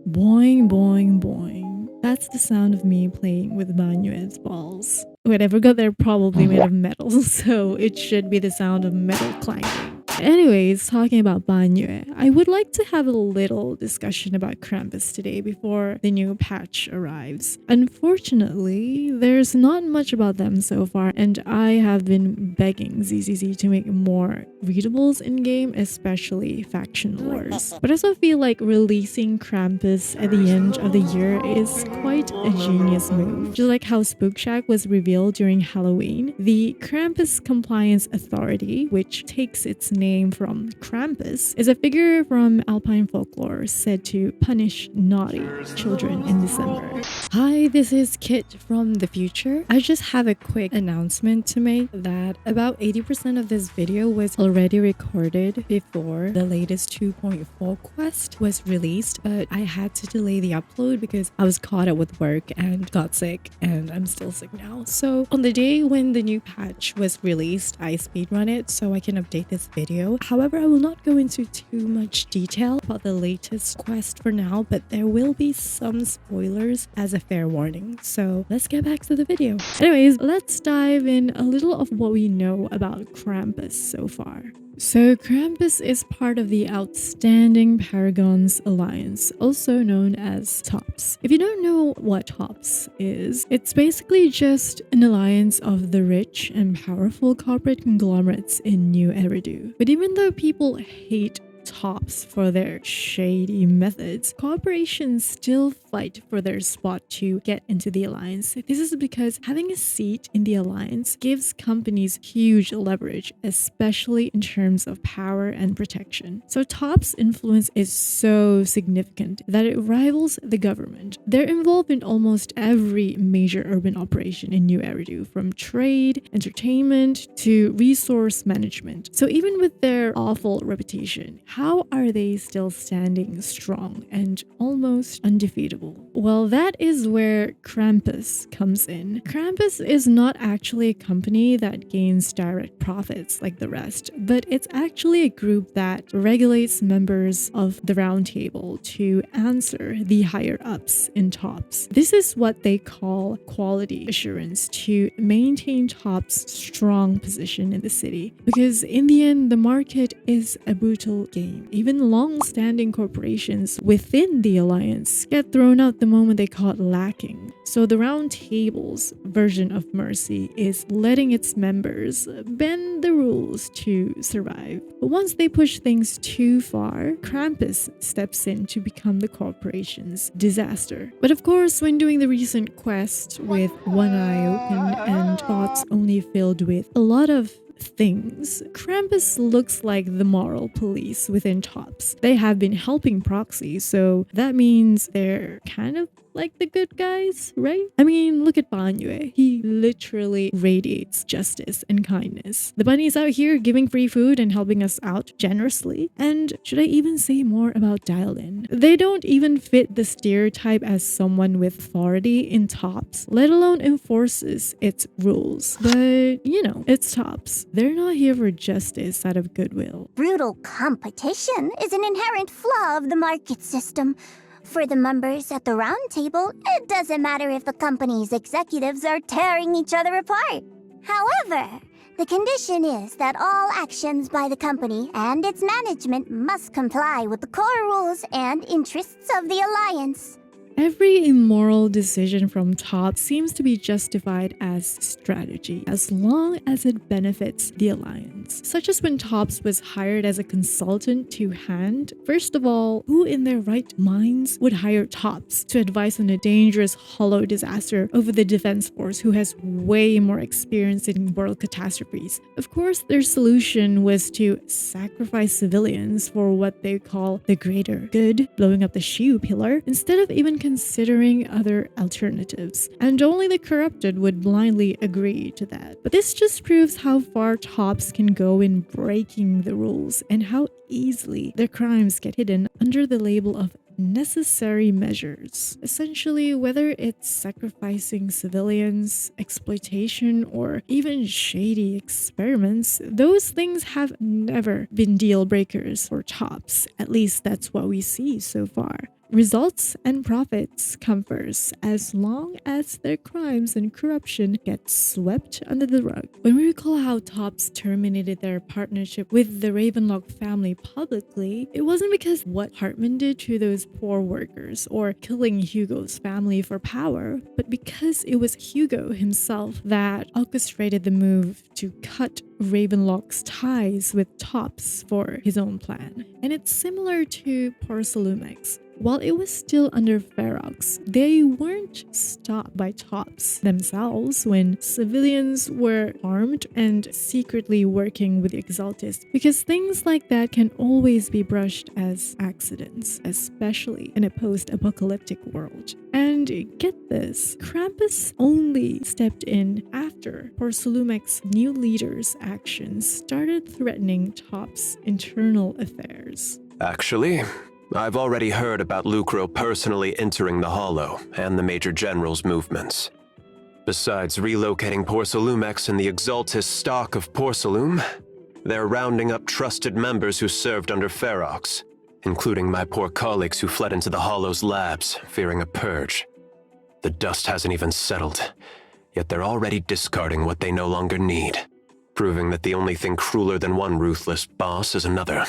Boing, boing, boing. That's the sound of me playing with Banyue's balls. Whatever got they're probably made of metal, so it should be the sound of metal clanking. Anyways, talking about Banyue, I would like to have a little discussion about Krampus today before the new patch arrives. Unfortunately, there's not much about them so far, and I have been begging ZZZ to make more readables in-game, especially faction lores. But I also feel like releasing Krampus at the end of the year is quite a genius move. Just like how Spook Shack was revealed during Halloween, the Krampus Compliance Authority, which takes its name from Krampus, is a figure from Alpine folklore said to punish naughty children in December. Hi, this is Kit from the future. I just have a quick announcement to make that about 80% of this video was already recorded before the latest 2.4 quest was released, but I had to delay the upload because I was caught up with work and got sick, and I'm still sick now. So on the day when the new patch was released, I speedrun it so I can update this video. However, I will not go into too much detail about the latest quest for now, but there will be some spoilers as a fair warning. So let's get back to the video. Anyways, let's dive in a little of what we know about Krampus so far. So Krampus is part of the Outstanding Paragons Alliance, also known as TOPS. If you don't know what TOPS is, it's basically just an alliance of the rich and powerful corporate conglomerates in New Eridu. But even though people hate TOPS for their shady methods, corporations still fight for their spot to get into the alliance. This is because having a seat in the alliance gives companies huge leverage, especially in terms of power and protection. So TOPS' influence is so significant that it rivals the government. They're involved in almost every major urban operation in New Eridu, from trade, entertainment, to resource management. So even with their awful reputation, how are they still standing strong and almost undefeatable? Well, that is where Krampus comes in. Krampus is not actually a company that gains direct profits like the rest, but it's actually a group that regulates members of the Round Table to answer the higher-ups in TOPS. This is what they call quality assurance to maintain TOPS' strong position in the city. Because in the end, the market is a brutal game. Even long-standing corporations within the alliance get thrown out the moment they caught lacking. So the Round Table's version of mercy is letting its members bend the rules to survive. But once they push things too far, Krampus steps in to become the corporation's disaster. But of course, when doing the recent quest with one eye open and thoughts only filled with a lot of things, Krampus looks like the moral police within TOPS. They have been helping Proxy, so that means they're kind of like the good guys, right? I mean, look at Banyue. He literally radiates justice and kindness. The bunny's out here giving free food and helping us out generously. And should I even say more about Dial-In? They don't even fit the stereotype as someone with authority in TOPS, let alone enforces its rules. But, you know, it's TOPS. They're not here for justice out of goodwill. Brutal competition is an inherent flaw of the market system. For the members at the Round Table, it doesn't matter if the company's executives are tearing each other apart. However, the condition is that all actions by the company and its management must comply with the core rules and interests of the Alliance. Every immoral decision from TOPS seems to be justified as strategy, as long as it benefits the Alliance. Such as when TOPS was hired as a consultant to Hand. First of all, who in their right minds would hire TOPS to advise on a dangerous hollow disaster over the defense force who has way more experience in world catastrophes? Of course, their solution was to sacrifice civilians for what they call the greater good, blowing up the Shiu pillar, instead of even considering other alternatives, and only the corrupted would blindly agree to that. But this just proves how far TOPS can go in breaking the rules and how easily their crimes get hidden under the label of necessary measures. Essentially, whether it's sacrificing civilians, exploitation, or even shady experiments, those things have never been deal breakers for TOPS. At least that's what we see so far. Results and profits come first, as long as their crimes and corruption get swept under the rug. When we recall how Topps terminated their partnership with the Ravenlock family publicly, it wasn't because what Hartman did to those poor workers or killing Hugo's family for power, but because it was Hugo himself that orchestrated the move to cut Ravenlock's ties with Topps for his own plan. And it's similar to Porcelumex. While it was still under Ferox, they weren't stopped by Topps themselves when civilians were armed and secretly working with the Exaltists, because things like that can always be brushed as accidents, especially in a post-apocalyptic world. And get this, Krampus only stepped in after Porcelumex's new leader's actions started threatening Topps' internal affairs. Actually, I've already heard about Lucro personally entering the Hollow and the Major General's movements. Besides relocating Porcelumex and the Exaltist stock of Porcelume, they're rounding up trusted members who served under Ferox, including my poor colleagues who fled into the Hollow's labs, fearing a purge. The dust hasn't even settled, yet they're already discarding what they no longer need, proving that the only thing crueler than one ruthless boss is another.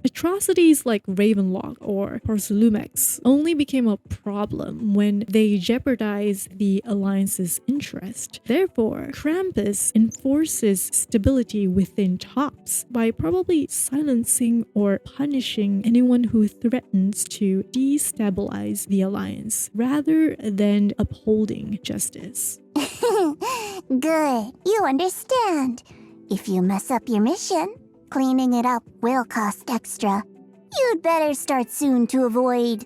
Atrocities like Ravenlock or Porcelumex only became a problem when they jeopardized the Alliance's interest. Therefore, Krampus enforces stability within Topps by probably silencing or punishing anyone who threatens to destabilize the Alliance, rather than upholding justice. Good, you understand. If you mess up your mission, cleaning it up will cost extra. You'd better start soon to avoid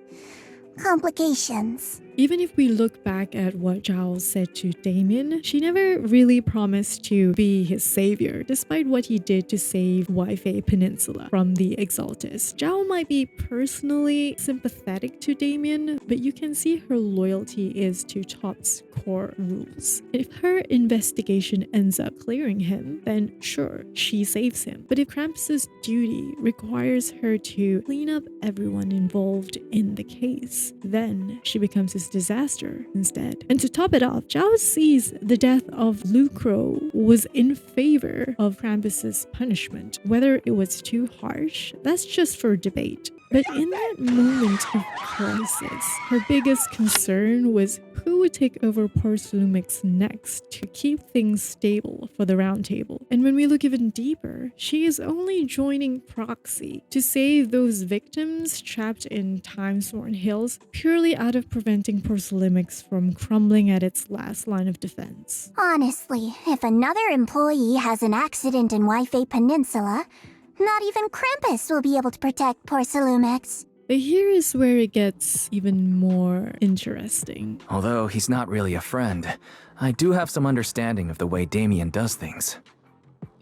complications. Even if we look back at what Zhao said to Damien, she never really promised to be his savior, despite what he did to save Waifei Peninsula from the Exaltists. Zhao might be personally sympathetic to Damien, but you can see her loyalty is to Topps' core rules. If her investigation ends up clearing him, then sure, she saves him. But if Krampus' duty requires her to clean up everyone involved in the case, then she becomes his disaster instead. And to top it off, Zhao sees the death of Lucro was in favor of Krampus's punishment. Whether it was too harsh, that's just for debate. But in that moment of crisis, her biggest concern was who would take over Porcelumex next to keep things stable for the Round Table. And when we look even deeper, she is only joining Proxy to save those victims trapped in Time-Sworn Hills purely out of preventing Porcelumex from crumbling at its last line of defense. Honestly, if another employee has an accident in Waifei Peninsula, not even Krampus will be able to protect Porcelumex. But here is where it gets even more interesting. Although he's not really a friend, I do have some understanding of the way Damien does things.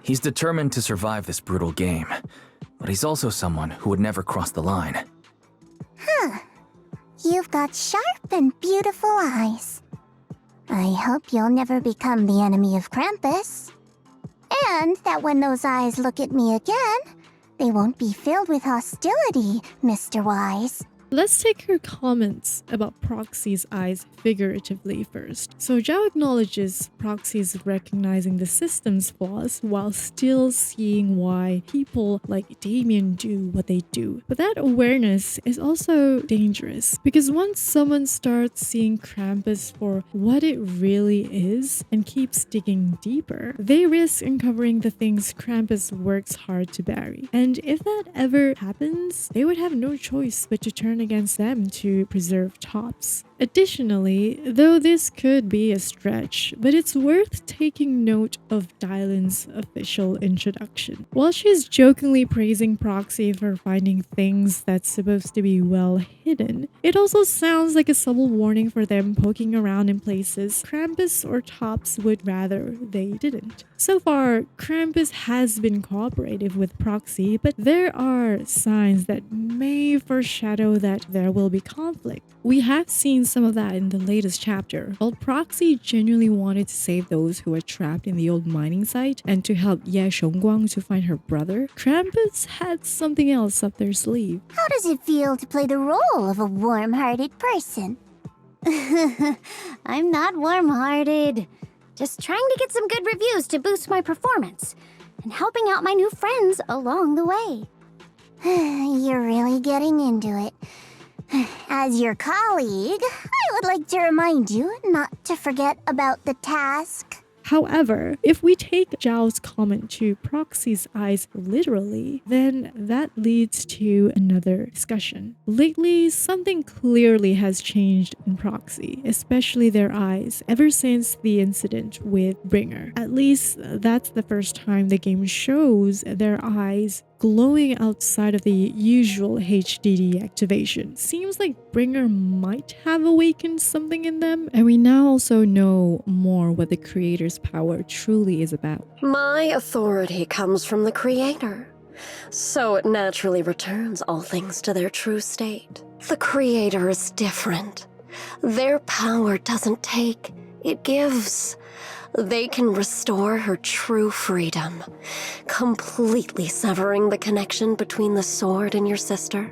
He's determined to survive this brutal game, but he's also someone who would never cross the line. Huh. You've got sharp and beautiful eyes. I hope you'll never become the enemy of Krampus. And that when those eyes look at me again, they won't be filled with hostility, Mr. Wise. Let's take her comments about Proxy's eyes figuratively first. So Zhao acknowledges Proxy's recognizing the system's flaws while still seeing why people like Damien do what they do. But that awareness is also dangerous because once someone starts seeing Krampus for what it really is and keeps digging deeper, they risk uncovering the things Krampus works hard to bury. And if that ever happens, they would have no choice but to turn against them to preserve Topps. Additionally, though this could be a stretch, but it's worth taking note of Dylan's official introduction. While she's jokingly praising Proxy for finding things that's supposed to be well hidden, it also sounds like a subtle warning for them poking around in places Krampus or Topps would rather they didn't. So far, Krampus has been cooperative with Proxy, but there are signs that may foreshadow that there will be conflict, We have seen some of that in the latest chapter. While Proxy genuinely wanted to save those who were trapped in the old mining site and to help Ye Shongguang to find her brother, Krampus had something else up their sleeve. How does it feel to play the role of a warm-hearted person? I'm not warm-hearted. Just trying to get some good reviews to boost my performance and helping out my new friends along the way. You're really getting into it. As your colleague, I would like to remind you not to forget about the task. However, if we take Zhao's comment to Proxy's eyes literally, then that leads to another discussion. Lately, something clearly has changed in Proxy, especially their eyes, ever since the incident with Bringer. At least, that's the first time the game shows their eyes glowing outside of the usual HDD activation. Seems like Bringer might have awakened something in them, and we now also know more what the creator's power truly is about. My authority comes from the creator, so it naturally returns all things to their true state. The creator is different. Their power doesn't take, it gives. They can restore her true freedom, completely severing the connection between the sword and your sister,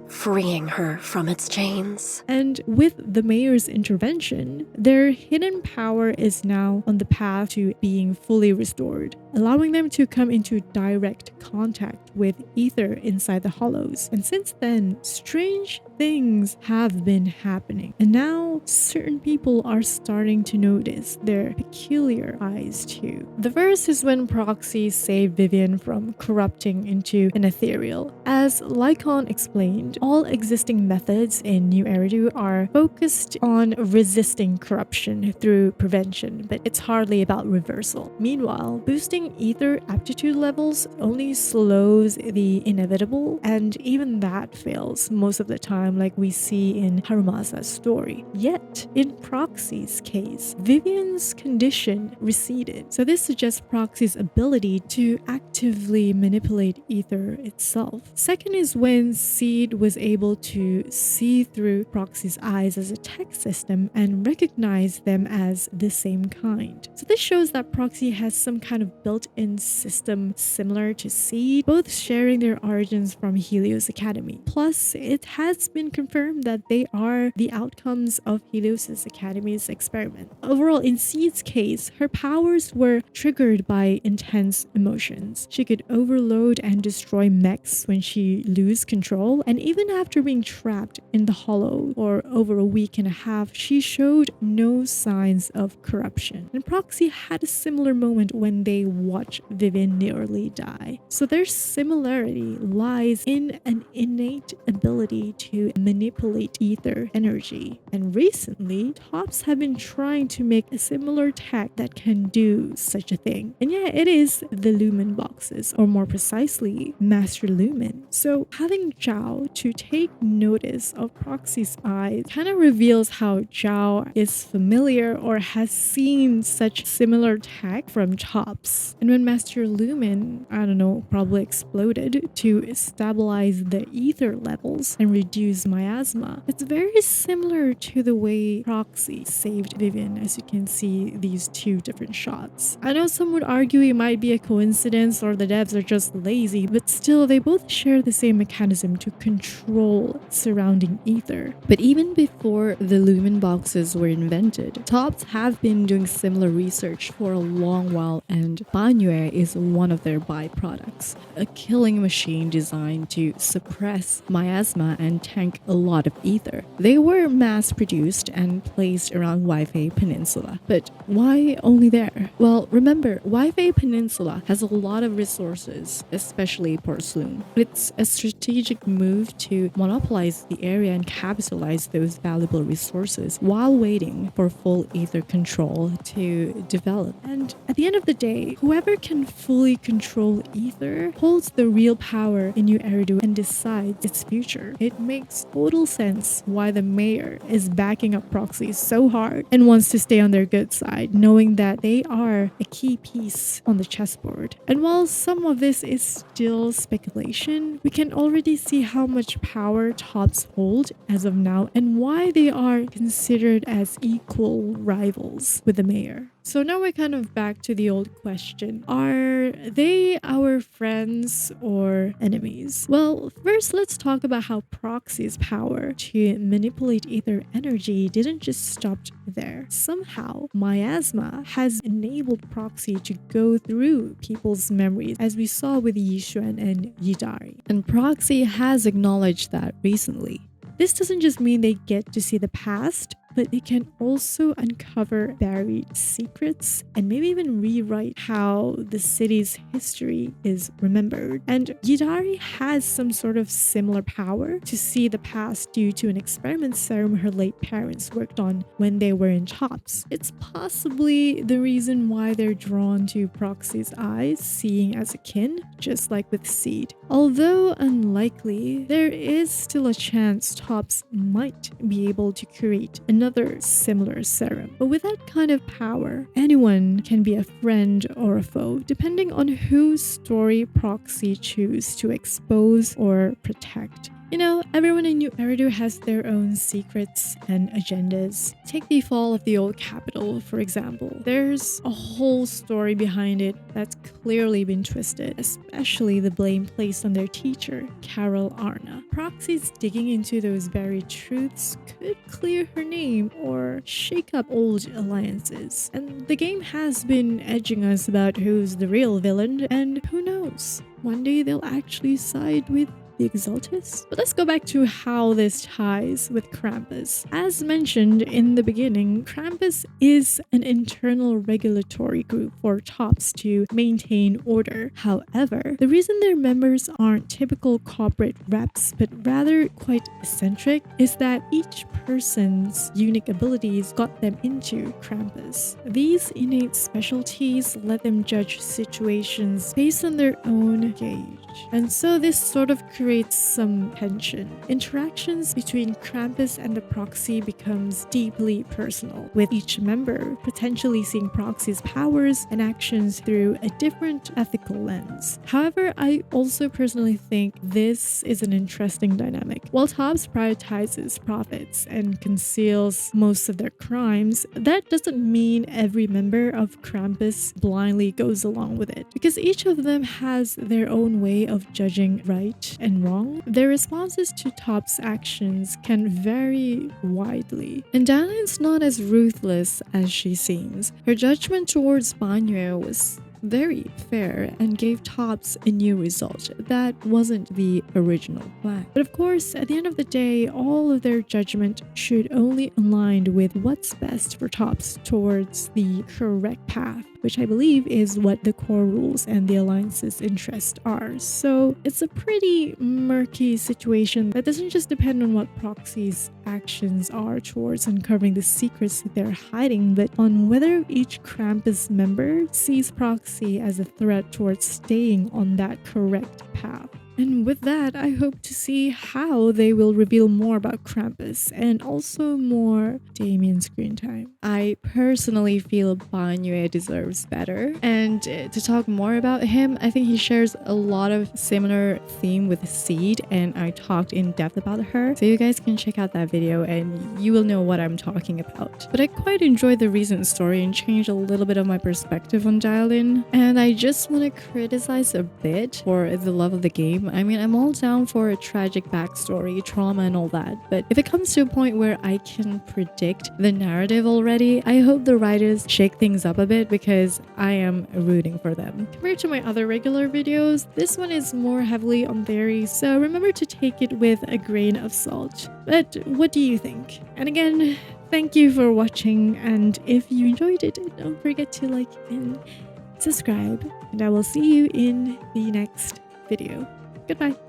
freeing her from its chains. And with the mayor's intervention, their hidden power is now on the path to being fully restored, allowing them to come into direct contact with ether inside the hollows. And since then, strange things have been happening. And now, certain people are starting to notice their peculiar eyes too. The first is when Proxy saved Vivian from corrupting into an ethereal. As Lycon explained, all existing methods in New Eridu are focused on resisting corruption through prevention, but it's hardly about reversal. Meanwhile, boosting ether aptitude levels only slows the inevitable, and even that fails most of the time, like we see in Harumasa's story. Yet, in Proxy's case, Vivian's condition receded. So this suggests Proxy's ability to actively manipulate ether itself. Second is when Seed was able to see through Proxy's eyes as a tech system and recognize them as the same kind. So this shows that Proxy has some kind of built-in system similar to Seed, both sharing their origins from Helios Academy. Plus, it has been confirmed that they are the outcomes of Helios Academy's experiment. Overall, in Seed's case, her powers were triggered by intense emotions. She could overload and destroy mechs when she loses control, and even after being trapped in the hollow for over a week and a half, she showed no signs of corruption. And Proxy had a similar moment when they watched Vivian nearly die. So their similarity lies in an innate ability to manipulate ether energy. And recently, Tops have been trying to make a similar tech that can do such a thing. And yeah, it is the Lumen boxes, or more precisely, Master Lumen. So having Zhao to take notice of Proxy's eyes kind of reveals how Zhao is familiar or has seen such similar tech from Tops. And when Master Lumen, I don't know, probably exploded to stabilize the ether levels and reduce miasma, it's very similar to the way Proxy saved Vivian, as you can see these two different shots. I know some would argue it might be a coincidence or the devs are just lazy, but still they both share the same mechanism to control surrounding ether. But even before the Lumen boxes were invented, Tops have been doing similar research for a long while, and Banyue is one of their byproducts, a killing machine designed to suppress miasma and tank a lot of ether. They were mass-produced and placed around Waifei Peninsula. But why only there? Well, remember, Waifei Peninsula has a lot of resources, especially porcelain. It's a strategic move to monopolize the area and capitalize those valuable resources while waiting for full ether control to develop. And at the end of the day, whoever can fully control ether holds the real power in New Eridu and decides its future. It makes makes total sense why the mayor is backing up Proxy so hard and wants to stay on their good side, knowing that they are a key piece on the chessboard. And while some of this is still speculation, we can already see how much power tops hold as of now and why they are considered as equal rivals with the mayor. So now we're kind of back to the old question. Are they our friends or enemies? Well, first let's talk about how Proxy's power to manipulate ether energy didn't just stop there. Somehow, miasma has enabled Proxy to go through people's memories, as we saw with Yishuan and Yidari. And Proxy has acknowledged that recently. This doesn't just mean they get to see the past, but they can also uncover buried secrets and maybe even rewrite how the city's history is remembered. And Yidari has some sort of similar power to see the past due to an experiment serum her late parents worked on when they were in Tops. It's possibly the reason why they're drawn to Proxy's eyes, seeing as a kin, just like with Seed. Although unlikely, there is still a chance Tops might be able to create another similar serum. But with that kind of power, anyone can be a friend or a foe, depending on whose story Proxy choose to expose or protect. You know, everyone in New Eridu has their own secrets and agendas. Take the fall of the old capital, for example. There's a whole story behind it that's clearly been twisted, especially the blame placed on their teacher, Carol Arna. Proxy's digging into those buried truths could clear her name or shake up old alliances. And the game has been edging us about who's the real villain, and who knows, one day they'll actually side with the Exaltis? But let's go back to how this ties with Krampus. As mentioned in the beginning, Krampus is an internal regulatory group for Tops to maintain order. However, the reason their members aren't typical corporate reps, but rather quite eccentric, is that each person's unique abilities got them into Krampus. These innate specialties let them judge situations based on their own gauge. And so this sort of creates some tension. Interactions between Krampus and the Proxy becomes deeply personal, with each member potentially seeing Proxy's powers and actions through a different ethical lens. However, I also personally think this is an interesting dynamic. While Tops prioritizes profits and conceals most of their crimes, that doesn't mean every member of Krampus blindly goes along with it, because each of them has their own way of judging right and wrong. Their responses to Top's actions can vary widely. And Dalian's not as ruthless as she seems. Her judgment towards Banyue was very fair and gave Tops a new result that wasn't the original plan. But of course, at the end of the day, all of their judgment should only align with what's best for Tops towards the correct path, which I believe is what the core rules and the alliance's interests are. So it's a pretty murky situation that doesn't just depend on what Proxy's actions are towards uncovering the secrets that they're hiding, but on whether each Krampus member sees Proxy as a threat towards staying on that correct path. And with that, I hope to see how they will reveal more about Krampus and also more Damien screen time. I personally feel Banyue deserves better. And to talk more about him, I think he shares a lot of similar theme with Seed, and I talked in depth about her. So you guys can check out that video and you will know what I'm talking about. But I quite enjoyed the recent story and changed a little bit of my perspective on Dial-In. And I just want to criticize a bit for the love of the game. I mean, I'm all down for a tragic backstory, trauma and all that, but if it comes to a point where I can predict the narrative already, I hope the writers shake things up a bit, because I am rooting for them. Compared to my other regular videos, this one is more heavily on theory, so remember to take it with a grain of salt. But what do you think? And again, thank you for watching, and if you enjoyed it, don't forget to like and subscribe, and I will see you in the next video. Goodbye.